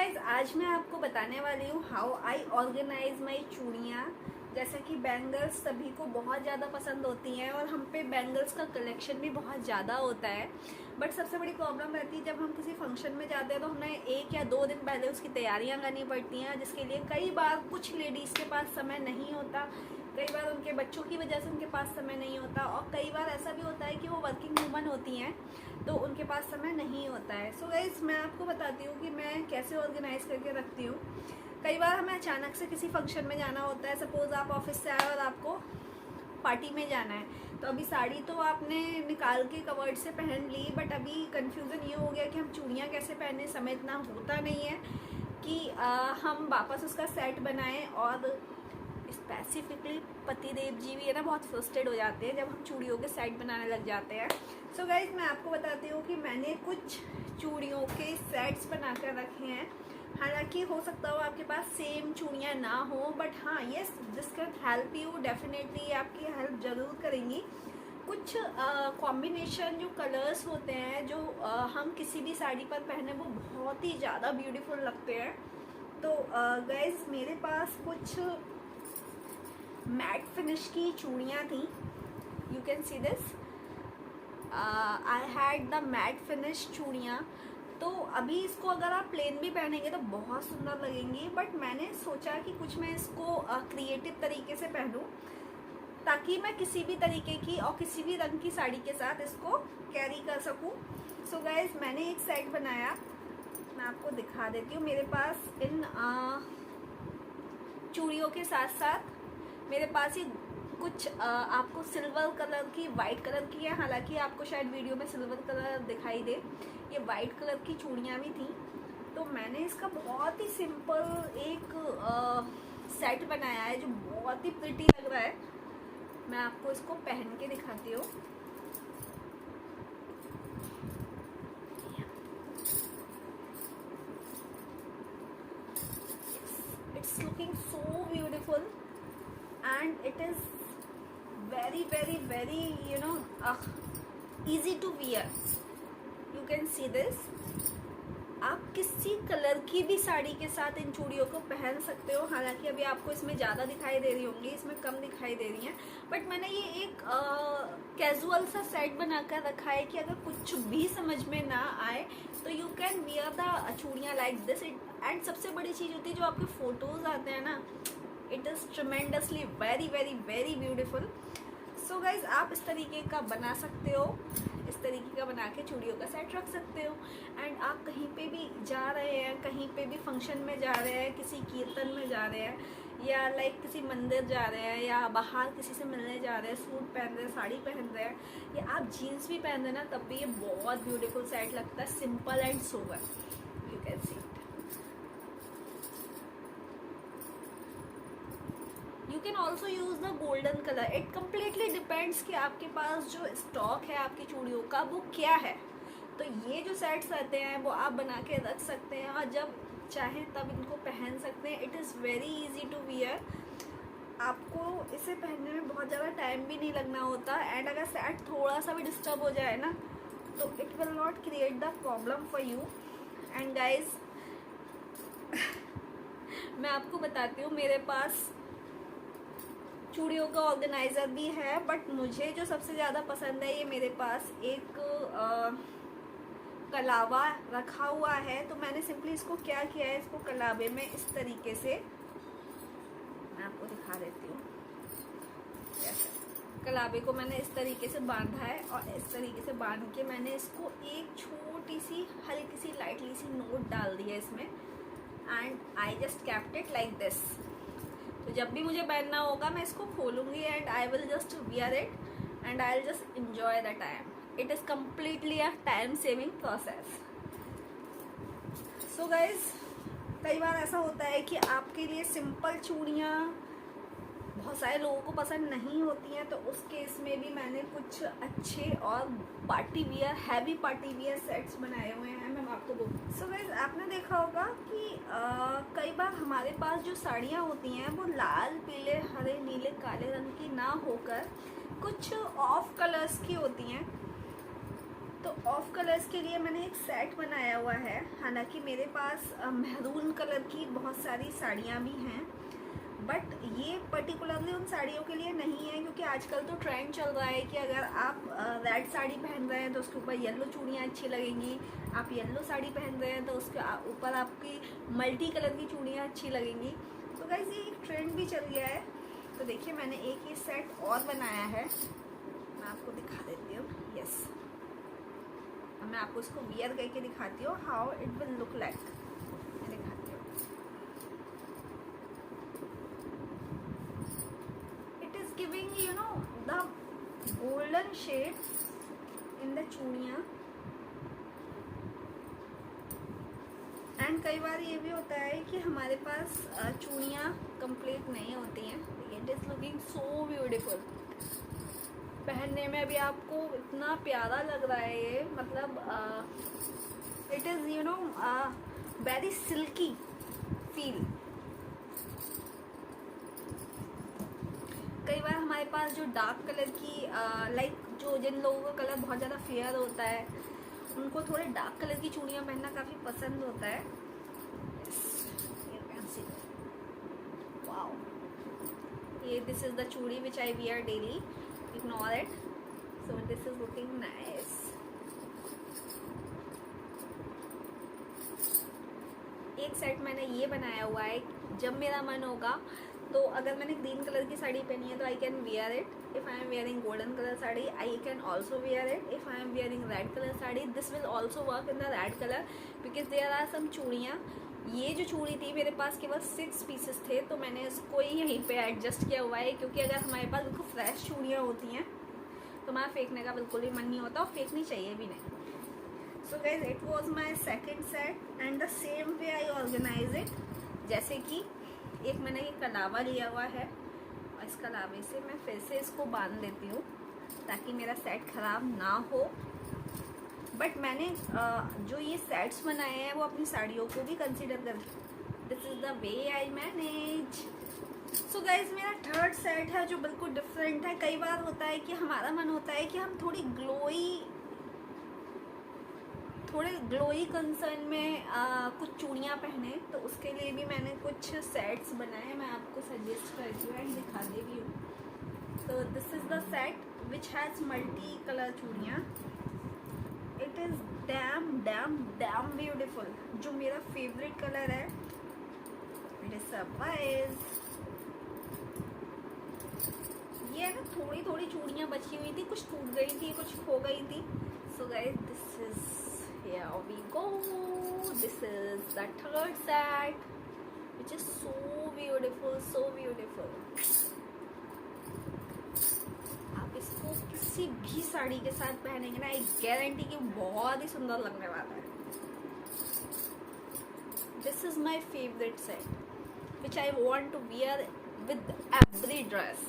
Guys आज मैं आपको बताने वाली हूँ हाउ आई ऑर्गेनाइज माई चूड़ियाँ। जैसा कि बैंगल्स सभी को बहुत ज़्यादा पसंद होती हैं और हम पे बैंगल्स का कलेक्शन भी बहुत ज़्यादा होता है। बट सबसे बड़ी प्रॉब्लम रहती है जब हम किसी फंक्शन में जाते हैं तो हमें 1 या 2 दिन पहले उसकी तैयारियां करनी पड़ती हैं, जिसके लिए कई बार कुछ लेडीज़ के पास समय नहीं होता, कई बार उनके बच्चों की वजह से उनके पास समय नहीं होता, और कई बार ऐसा भी होता है कि वो वर्किंग वूमन होती हैं तो उनके पास समय नहीं होता है। सो गाइस मैं आपको बताती हूँ कि मैं कैसे ऑर्गेनाइज करके रखती हूँ। कई बार हमें अचानक से किसी फंक्शन में जाना होता है। सपोज आप ऑफिस से आए और आपको पार्टी में जाना है, तो अभी साड़ी तो आपने निकाल के कवर्ड से पहन ली, बट अभी कंफ्यूजन ये हो गया कि हम चूड़ियाँ कैसे पहने। समय इतना होता नहीं है कि हम वापस उसका सेट बनाएं, और स्पेसिफिकली पतिदेव जी भी है ना बहुत फ्रस्ट्रेट हो जाते हैं जब हम चूड़ियों के सेट बनाने लग जाते हैं। सो गाइज मैं आपको बताती हूँ कि मैंने कुछ चूड़ियों के सेट्स बनाकर रखे हैं। हालांकि हो सकता हो आपके पास सेम चूड़ियाँ ना हो, बट हाँ yes this can help you, definitely आपकी हेल्प ज़रूर करेंगी। कुछ कॉम्बिनेशन जो कलर्स होते हैं जो हम किसी भी साड़ी पर पहने वो बहुत ही ज़्यादा ब्यूटीफुल लगते हैं। तो गाइज मेरे पास कुछ मैट फिनिश की चूड़ियाँ थी। You can see this, I had the matte finish चूड़ियाँ। तो अभी इसको अगर आप प्लेन भी पहनेंगे तो बहुत सुंदर लगेंगी, बट मैंने सोचा कि कुछ मैं इसको क्रिएटिव तरीके से पहनूं ताकि मैं किसी भी तरीके की और किसी भी रंग की साड़ी के साथ इसको कैरी कर सकूं। सो गाइज मैंने एक सेट बनाया, मैं आपको दिखा देती हूँ। मेरे पास इन चूड़ियों के साथ साथ मेरे पास ये कुछ आपको सिल्वर कलर की, वाइट कलर की है, हालांकि आपको शायद वीडियो में सिल्वर कलर दिखाई दे, ये वाइट कलर की चूड़ियाँ भी थी। तो मैंने इसका बहुत ही सिंपल एक सेट बनाया है जो बहुत ही प्रिटी लग रहा है। मैं आपको इसको पहन के दिखाती हूँ। It's looking so beautiful and it is very easy to wear. You can see this. आप किसी कलर की भी साड़ी के साथ इन चूड़ियों को पहन सकते हो। हालांकि अभी आपको इसमें ज़्यादा दिखाई दे रही होंगी, इसमें कम दिखाई दे रही हैं, बट मैंने ये एक कैजुअल सा सेट बनाकर रखा है कि अगर कुछ भी समझ में ना आए तो यू कैन वियर द चूड़ियाँ लाइक दिस। एंड सबसे बड़ी चीज़ होती है जो आपके फोटोज आते हैं ना, it is tremendously very beautiful. So guys आप इस तरीके का बना सकते हो, इस तरीके का बना के चूड़ियों का सेट रख सकते हो। एंड आप कहीं पे भी जा रहे हैं, कहीं पे भी फंक्शन में जा रहे हैं, किसी कीर्तन में जा रहे हैं, या लाइक किसी मंदिर जा रहे हैं, या बाहर किसी से मिलने जा रहे हैं, सूट पहन रहे हैं, साड़ी पहन रहे हैं, या आप जीन्स भी पहन रहे हैं ना, तब भी ये बहुत ब्यूटीफुल सेट लगता है, simple and sober. You can see you can also use the golden colour. It completely depends कि आपके पास जो स्टॉक है आपकी चूड़ियों का वो क्या है। तो ये जो सेट्स आते हैं वो आप बना के रख सकते हैं और जब चाहें तब इनको पहन सकते हैं। It is very easy to wear. आपको इसे पहनने में बहुत ज़्यादा टाइम भी नहीं लगना होता। एंड अगर सेट थोड़ा सा भी डिस्टर्ब हो जाए ना तो it will not create the problem for you. And guys मैं आपको बताती हूँ, मेरे पास चूड़ियों का ऑर्गेनाइज़र भी है, बट मुझे जो सबसे ज़्यादा पसंद है, ये मेरे पास एक कलावा रखा हुआ है। तो मैंने सिंपली इसको क्या किया है, इसको कलावे में इस तरीके से, मैं आपको दिखा देती हूँ, कलावे को मैंने इस तरीके से बांधा है, और इस तरीके से बांध के मैंने इसको एक छोटी सी हल्की सी लाइटली सी नोट डाल दी है इसमें। And I just kept it like this. तो जब भी मुझे पहनना होगा मैं इसको खोलूँगी and I will just wear it and I will just enjoy the time. It is completely a time saving process. So guys कई बार ऐसा होता है कि आपके लिए सिंपल चूड़ियाँ बहुत सारे लोगों को पसंद नहीं होती हैं, तो उस केस में भी मैंने कुछ अच्छे और party wear, heavy party wear sets बनाए हुए हैं। मैं आपको बोलूँ सो गाइस आपने देखा होगा कि कई बार हमारे पास जो साड़ियाँ होती हैं वो लाल, पीले, हरे, नीले, काले रंग की ना होकर कुछ ऑफ कलर्स की होती हैं। तो ऑफ कलर्स के लिए मैंने एक सेट बनाया हुआ है। हालांकि मेरे पास महरून कलर की बहुत सारी साड़ियाँ भी हैं, बट ये पर्टिकुलरली उन साड़ियों के लिए नहीं है, क्योंकि आजकल तो ट्रेंड चल रहा है कि अगर आप रेड साड़ी पहन रहे हैं तो उसके ऊपर येलो चूड़ियाँ अच्छी लगेंगी, आप येलो साड़ी पहन रहे हैं तो उसके ऊपर आपकी मल्टी कलर की चूड़ियाँ अच्छी लगेंगी। तो गाइस ये एक ट्रेंड भी चल गया है। तो देखिए मैंने एक ये सेट और बनाया है, मैं आपको दिखा देती हूँ। यस, मैं आपको इसको वियर करके दिखाती हूँ how it will look like. मैं दिखाती हूँ। It is giving you know the golden shade in the चूड़ियाँ। एंड कई बार ये भी होता है कि हमारे पास चूड़ियाँ कंप्लीट नहीं होती हैं। It is looking so beautiful. पहनने में भी आपको इतना प्यारा लग रहा है ये, मतलब it is you know very silky feel. कई बार हमारे पास जो डार्क कलर की लाइक जो जिन लोगों का कलर बहुत ज़्यादा फेयर होता है उनको थोड़े डार्क कलर की चूड़ियाँ पहनना काफ़ी पसंद होता है। वाओ, ये this is the chudi which I wear daily, ignore it. So this is looking nice. एक सेट मैंने ये बनाया हुआ है, जब मेरा मन होगा तो अगर मैंने ग्रीन कलर की साड़ी पहनी है तो I can wear it. If I am wearing golden colour sari I can also wear it. If I am wearing red colour sari this will also work in the red colour, because there are some चूड़ियाँ। ये जो चूड़ी थी मेरे पास केवल 6 pieces थे, तो मैंने इसको ही यहीं पे एडजस्ट किया हुआ है, क्योंकि अगर हमारे पास बिल्कुल फ्रेश चूड़ियाँ होती हैं तो हमारा फेंकने का बिल्कुल भी मन नहीं होता और फेंकनी चाहिए भी नहीं। So guys it was my second set and the same way I organise it. जैसे कि एक मैंने ये कलावा लिया हुआ है और इस कलावे से मैं फिर से इसको बांध देती हूँ ताकि मेरा सेट ख़राब ना हो। बट मैंने जो ये सेट्स बनाए हैं वो अपनी साड़ियों को भी कंसिडर कर, this is the way I manage. So guys मेरा थर्ड सेट है जो बिल्कुल डिफरेंट है। कई बार होता है कि हमारा मन होता है कि हम थोड़े ग्लोई कंसर्न में कुछ चूड़ियाँ पहने, तो उसके लिए भी मैंने कुछ सेट्स बनाए, मैं आपको सजेस्ट करती हूँ एंड दिखा दे रही हूँ। तो this is the set which has multi colour चूड़ियाँ। It is damn damn damn beautiful. जो मेरा फेवरेट कलर है, इट इज सरप्राइज। ये ना थोड़ी थोड़ी चूड़ियाँ बची हुई थी, कुछ टूट गई थी, कुछ खो गई थी। So guys this is here we go. This is the third set which is so beautiful, so beautiful. आप इसको किसी भी साड़ी के साथ पहनेंगे ना, एक गारंटी की बहुत ही सुंदर लगने वाला है। This is my favorite set which I want to wear with every dress.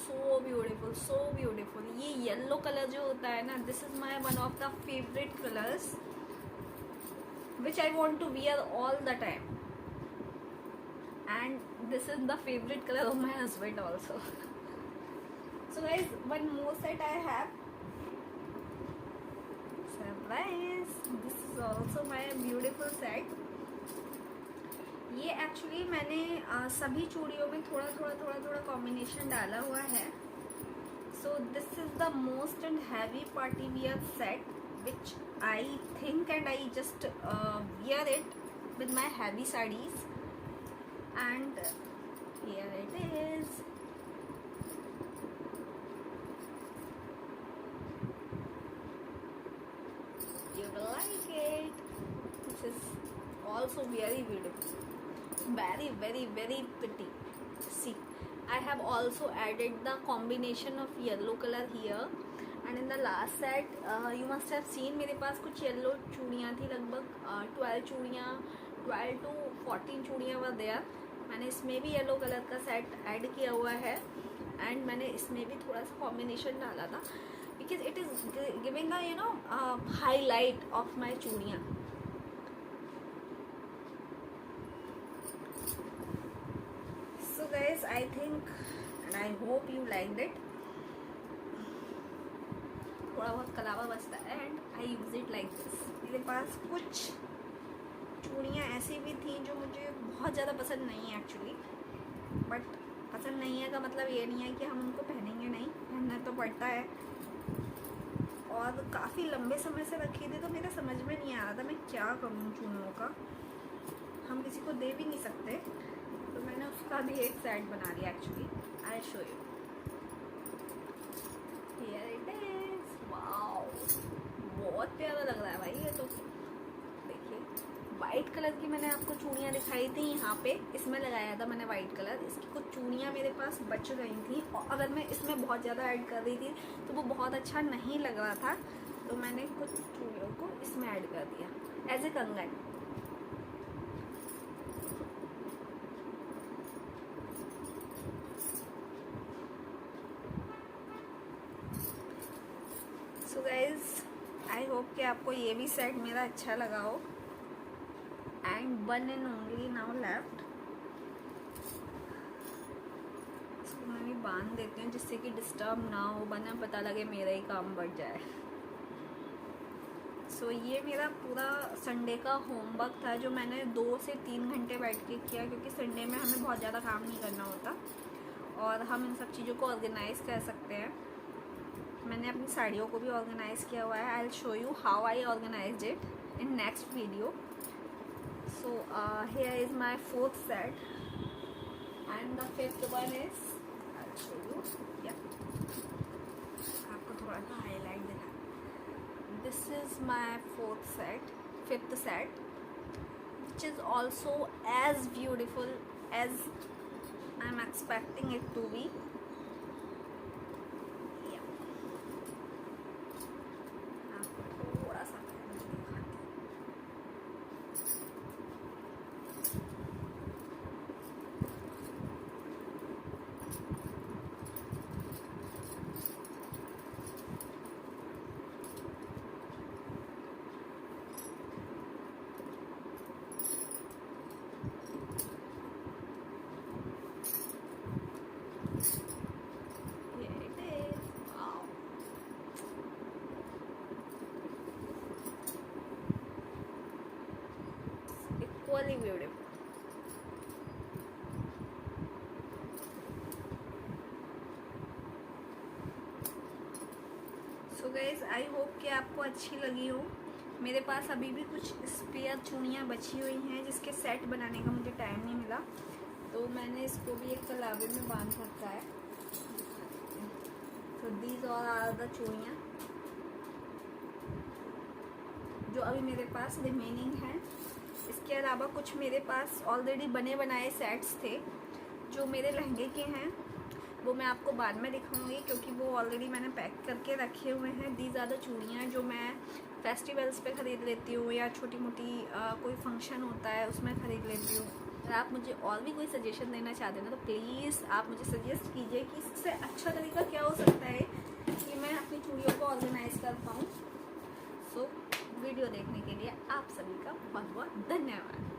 So beautiful, so beautiful. ये येलो कलर जो होता है ना, this is my one of the favourite colours which I want to wear all the time, and this is the favourite colour of my husband also. So guys, one more set I have. Surprise! This is also my beautiful set. ये actually मैंने सभी चूड़ियों में थोड़ा थोड़ा combination डाला हुआ है. सो this is the most and heavy party wear set which I think and I just wear it with my heavy saris, and here it is. You will like it. This is also very beautiful. Very pretty. See, I have also added the combination of yellow color here, and in the last set you must have seen मेरे पास कुछ yellow चूड़ियाँ थी, लगभग 12 चूड़ियाँ, 12 to 14 चूड़ियाँ were there. मैंने इसमें भी येलो कलर का सेट ऐड किया हुआ है, एंड मैंने इसमें भी थोड़ा सा कॉम्बिनेशन डाला था because it is giving a highlight of my चूड़ियाँ. Guys, I think and I hope you liked it. थोड़ा बहुत कलावा बचता है and I use it like this. मेरे पास कुछ चूड़ियाँ ऐसी भी थी जो मुझे बहुत ज़्यादा पसंद नहीं है एक्चुअली, बट पसंद नहीं है का मतलब ये नहीं है कि हम उनको पहनेंगे नहीं, पहनना तो पड़ता है। और काफ़ी लंबे समय से रखी थी तो मेरे समझ में नहीं आ रहा था मैं क्या करूँ चूड़ियों का, हम किसी को दे भी नहीं सकते, तो मैंने उसका भी एक सेट बना लिया actually. I show you, here it is. Wow, बहुत प्यारा लग रहा है भाई ये तो। देखिए वाइट कलर की मैंने आपको चूड़ियाँ दिखाई थी यहाँ पे, इसमें लगाया था मैंने वाइट कलर। इसकी कुछ चूड़ियाँ मेरे पास बच गई थी और अगर मैं इसमें बहुत ज़्यादा ऐड कर रही थी तो वो बहुत अच्छा नहीं लग रहा था, तो मैंने कुछ चूड़ियों को इसमें ऐड कर दिया एज ए कंगन। सो गाइज आई होप कि आपको ये भी सेट मेरा अच्छा लगा हो। And one and only now left, इसको मैं भी बांध देती हूँ जिससे कि डिस्टर्ब ना हो, वरना पता लगे मेरा ही काम बढ़ जाए। सो ये मेरा पूरा संडे का होमवर्क था जो मैंने 2 से 3 घंटे बैठ के किया, क्योंकि संडे में हमें बहुत ज़्यादा काम नहीं करना होता और हम इन सब चीज़ों को ऑर्गेनाइज कर सकते हैं। मैंने अपनी साड़ियों को भी ऑर्गेनाइज किया हुआ है। I will show you how I organise it in next video. So here is my 4th set and the 5th one is, I'll show you, yeah, आपको थोड़ा सा हाईलाइट दिखा। This is my 4th set, 5th set, which is also as beautiful as I'm expecting it to be. Yeah, आपको थोड़ा सा equally beautiful. So guys I hope कि आपको अच्छी लगी हो। मेरे पास अभी भी कुछ स्पेयर चूड़ियाँ बची हुई हैं जिसके सेट बनाने का मुझे टाइम नहीं मिला, तो मैंने इसको भी एक कलावे में बांध रखा है। तो दीज और आर द चूड़ियाँ जो अभी मेरे पास रिमेनिंग हैं। इसके अलावा कुछ मेरे पास ऑलरेडी बने बनाए सेट्स थे जो मेरे लहंगे के हैं, वो मैं आपको बाद में दिखाऊंगी क्योंकि वो ऑलरेडी मैंने पैक करके रखे हुए हैं। दी ज़्यादा चूड़ियाँ जो मैं फेस्टिवल्स पे ख़रीद लेती हूँ या छोटी मोटी कोई फंक्शन होता है उसमें ख़रीद लेती हूँ। अगर आप मुझे और भी कोई सजेशन देना चाहते हैं तो प्लीज़ आप मुझे सजेस्ट कीजिए कि इससे अच्छा तरीका क्या हो सकता है कि मैं अपनी चूड़ियों को ऑर्गेनाइज़ कर पाऊँ। सो वीडियो देखने के लिए आप सभी का बहुत बहुत धन्यवाद।